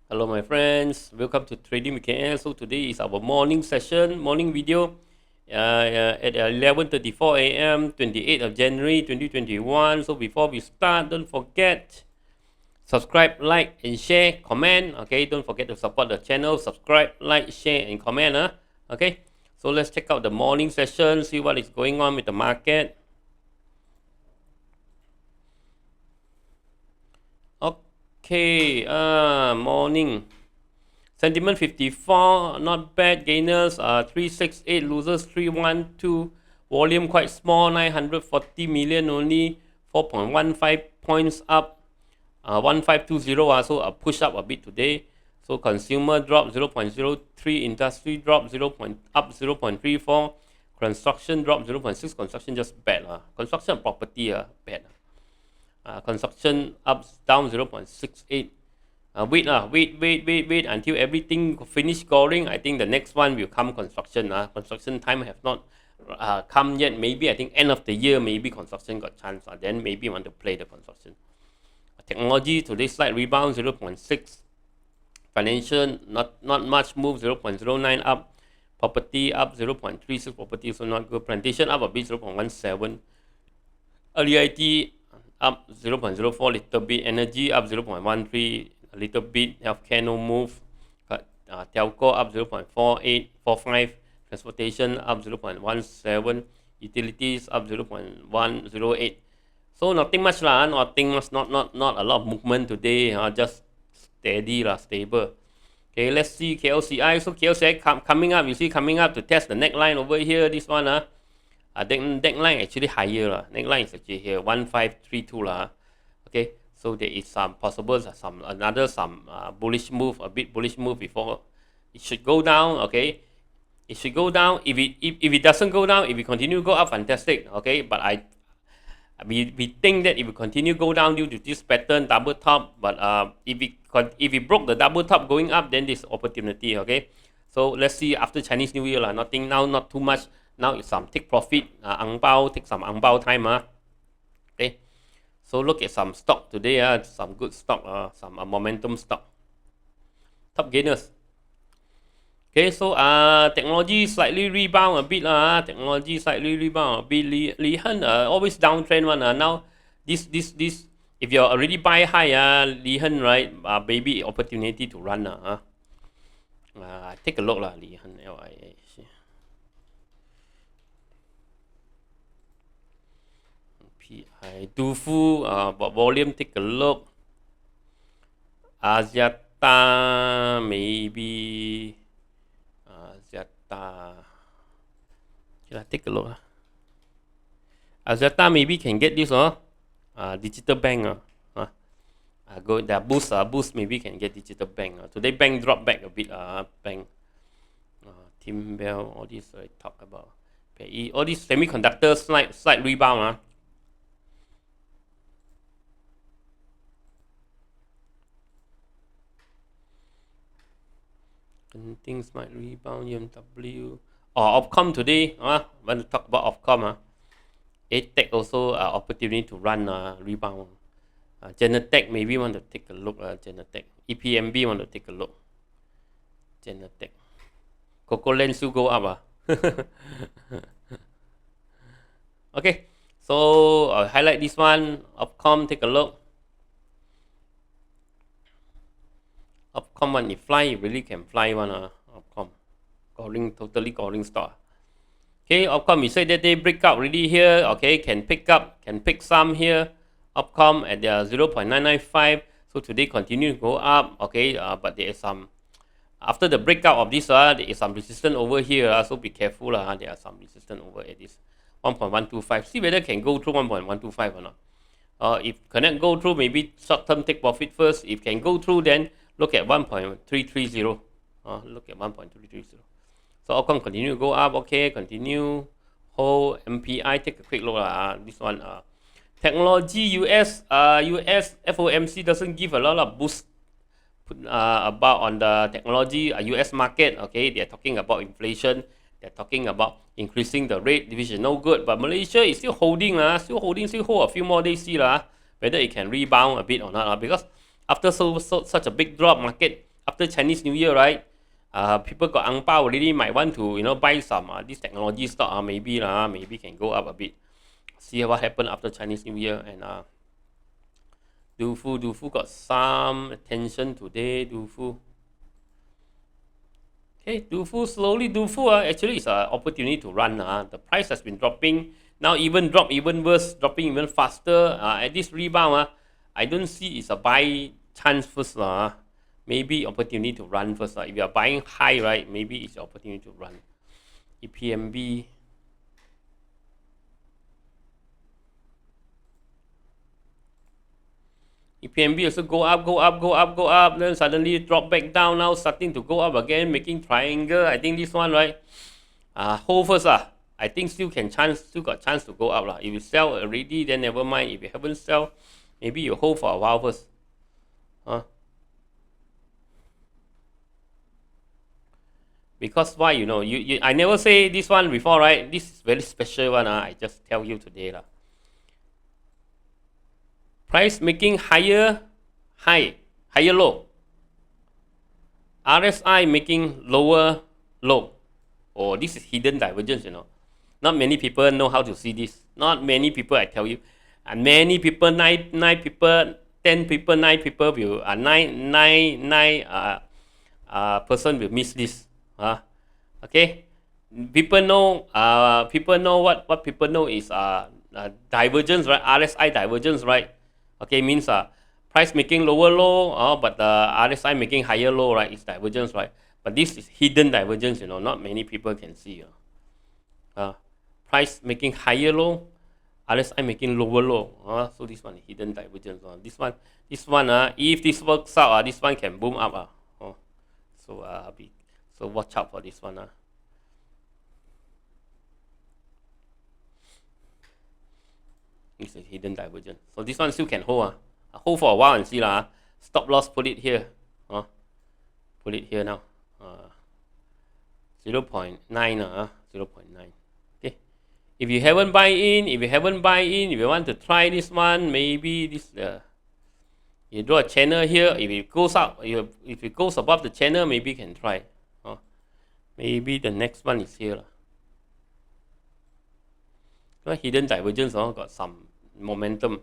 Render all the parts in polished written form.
Hello my friends, welcome to TradingView KL. So today is our morning session, morning video at 11:34 a.m. 28th of January 2021. So before we start, don't forget subscribe, like and share, comment. Okay, don't forget to support the channel, subscribe, like, share and comment. Okay, so let's check out the morning session, see what is going on with the market. Okay, morning. Sentiment 54, not bad. Gainers 368, losers 312. Volume quite small, 940 million only, 4.15 points up. 1520, so a push up a bit today. So consumer drop 0.03, industry drop up 0.34, construction drop 0.6. Construction just bad. Construction and property bad. Construction down 0.68. Wait until everything finish scoring. I think the next one will come construction. Construction time have not come yet. Maybe I think end of the year, maybe construction got chance. Then maybe want to play the construction. Technology today slight rebound 0.6. Financial not much move, 0.09 up. Property up 0.36. Property so not good. Plantation up a bit, 0.17. LEIT up 0.04 little bit. Energy up 0.13 a little bit. Healthcare no move. Telco up 0.4845. Transportation up 0.17. Utilities up 0.108. So nothing much lah. Nothing much. Not a lot of movement today. Just steady lah, stable. Okay, let's see KLCI. So KLCI coming up. You see coming up to test the neckline over here. This one neckline actually higher. Neckline is actually here 1532 lah. Okay, so there is some possible some bullish move, a bit bullish move before it should go down. Okay, it should go down. If it doesn't go down, if it continue to go up, fantastic. Okay, but we think that it will continue to go down due to this pattern double top. But if it broke the double top going up, then this opportunity. Okay, so let's see after Chinese New Year lah. Nothing now, not too much. Now it's some take profit, take some ang bao time. Okay, so look at some stock today. Some good stock, some momentum stock. Top gainers. Okay, so technology slightly rebound a bit. Technology slightly rebound a bit. Liihen always downtrend one. Now this if you're already buy high, Liihen, right, maybe opportunity to run. Take a look lah, Liihen, LIH. MPI DUFU, volume, take a look. Axiata, maybe. Axiata. Okay, take a look. Axiata maybe can get this, digital bank. Go there, boost maybe can get digital bank. Today bank drop back a bit. Bank, Timbel, all this I talk about. PE, all these semiconductors slight rebound. Things might rebound. EMW. OPCOM today. Want to talk about OPCOM. ATEC also opportunity to run rebound. GENETEC maybe want to take a look. GENETEC. EPMB want to take a look. GENETEC. Coco Land still go up. Okay, so I'll highlight this one. OPCOM, take a look. OPCOM one, if fly, it really can fly one. OPCOM, totally calling stock. Okay, OPCOM, you say that they break out really here. Okay, can pick some here. OPCOM at their 0.995. So today continue to go up. Okay, but there is some after the breakout of this. There is some resistance over here. So be careful. There are some resistance over at this 1.125. See whether can go through 1.125 or not. If cannot go through, maybe short term take profit first. If can go through, then look at 1.330. Look at 1.330. So OPCOM continue to go up. Okay, continue. Hold MPI. Take a quick look. This one. Technology US FOMC doesn't give a lot of boost about on the technology US market. Okay, they're talking about inflation. They're talking about increasing the rate, which is no good. But Malaysia is still holding. Still hold a few more days. See whether it can rebound a bit or not. Because after such a big drop, market after Chinese New Year, right? People got ang pao already, might want to buy some this technology stock. Maybe maybe can go up a bit. See what happened after Chinese New Year. And DUFU got some attention today. DUFU. Okay, DUFU slowly. DUFU actually is an opportunity to run. The price has been dropping. Now even worse, dropping even faster. At this rebound, I don't see it's a buy chance first. Maybe opportunity to run first. If you are buying high, right, maybe it's your opportunity to run. EPMB. EPMB also go up, then suddenly drop back down. Now starting to go up again, making triangle. I think this one, right? Hold first. I think still got chance to go up. If you sell already, then never mind. If you haven't sell, maybe you hold for a while first. Because why? I never say this one before, right? This is very special one. I just tell you today. Price making higher low. RSI making lower low. Oh, this is hidden divergence, Not many people know how to see this. Not many people, I tell you. And many people, 9 people, 10 people, 9 people will, 9 person will miss this. Okay? People know what people know is divergence, right? RSI divergence, right? Okay, means price making lower low, but the RSI making higher low, right? It's divergence, right? But this is hidden divergence, not many people can see. Price making higher low, RSI making lower low. So this one is hidden divergence. This one, if this works out, this one can boom up. So watch out for this one. This is hidden divergence. So this one still can hold. Hold for a while and see. Stop loss, put it here. Put it here now. 0.9. 0.9. Okay. If you haven't buy in, if you want to try this one, maybe this you draw a channel here. If it goes up, if it goes above the channel, maybe you can try. Maybe the next one is here. Hidden divergence got some momentum.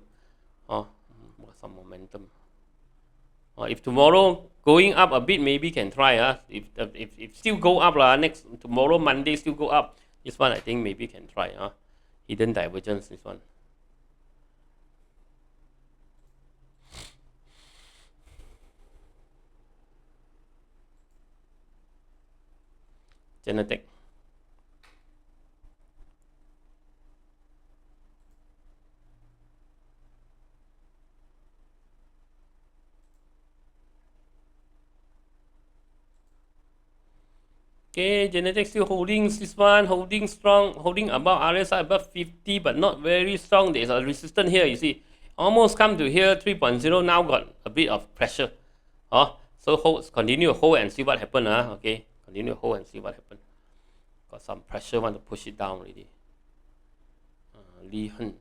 If tomorrow going up a bit, maybe can try. If still go up next tomorrow Monday still go up, this one I think maybe can try. Hidden divergence, this one. GENETEC. Okay, GENETEC still holding this one, holding strong, holding about RSI above 50, but not very strong. There's a resistance here, you see. Almost come to here, 3.0, now got a bit of pressure. So continue to hold and see what happens. Okay, continue to hold and see what happens. Got some pressure, want to push it down already. LIIHEN.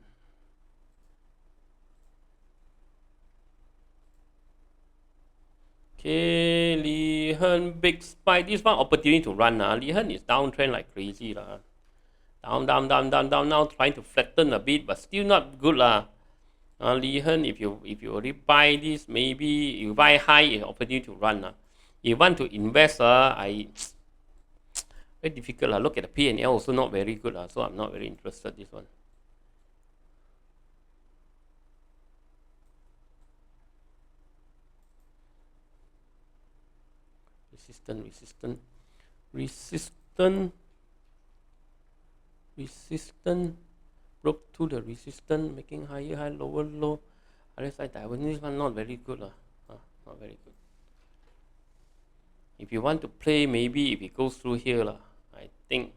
Okay, LIIHEN, big spike. This one opportunity to run. LIIHEN is downtrend like crazy. Down, now trying to flatten a bit, but still not good. LIIHEN, if you already buy this, maybe you buy high, it's opportunity to run. If you want to invest, very difficult. Look at the P&L also not very good. So I'm not very interested in this one. Resistance. Broke through the resistance, making higher, lower, low. RSI divergence, this one not very good. Not very good. If you want to play, maybe if it goes through here, I think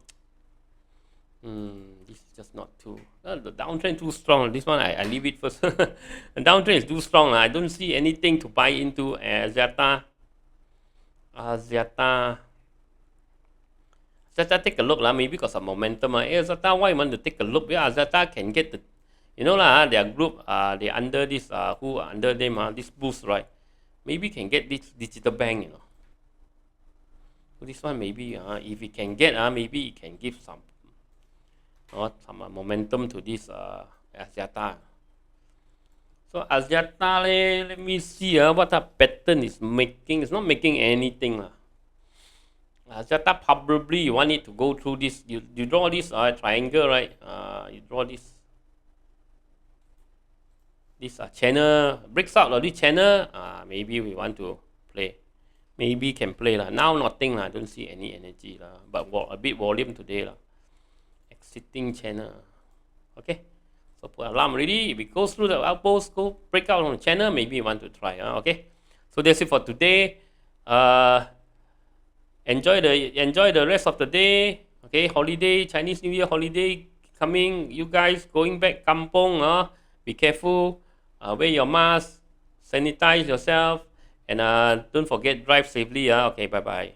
this is just not too. The downtrend too strong. This one I leave it first. The downtrend is too strong. I don't see anything to buy into. Axiata, take a look. Maybe got some momentum. Axiata, why you want to take a look? Yeah, Axiata can get the, their group, they under this, who under them, this boost, right? Maybe can get this digital bank, So this one maybe if it can get maybe it can give some momentum to this Asiata. So Asiata, let me see what a pattern is making. It's not making anything. Asiata probably you want it to go through this. You draw this triangle, right? You draw this channel, breaks out of this channel. Maybe we want to play. Maybe can play lah. Now nothing lah. I don't see any energy lah. But a bit volume today lah. Exiting channel. Okay. So put alarm already. If it goes through the outpost, go break out on the channel. Maybe you want to try. Okay. So that's it for today. Enjoy the rest of the day. Okay. Holiday, Chinese New Year holiday coming. You guys going back kampong. Be careful. Wear your mask. Sanitize yourself. And don't forget, drive safely. Okay, bye-bye.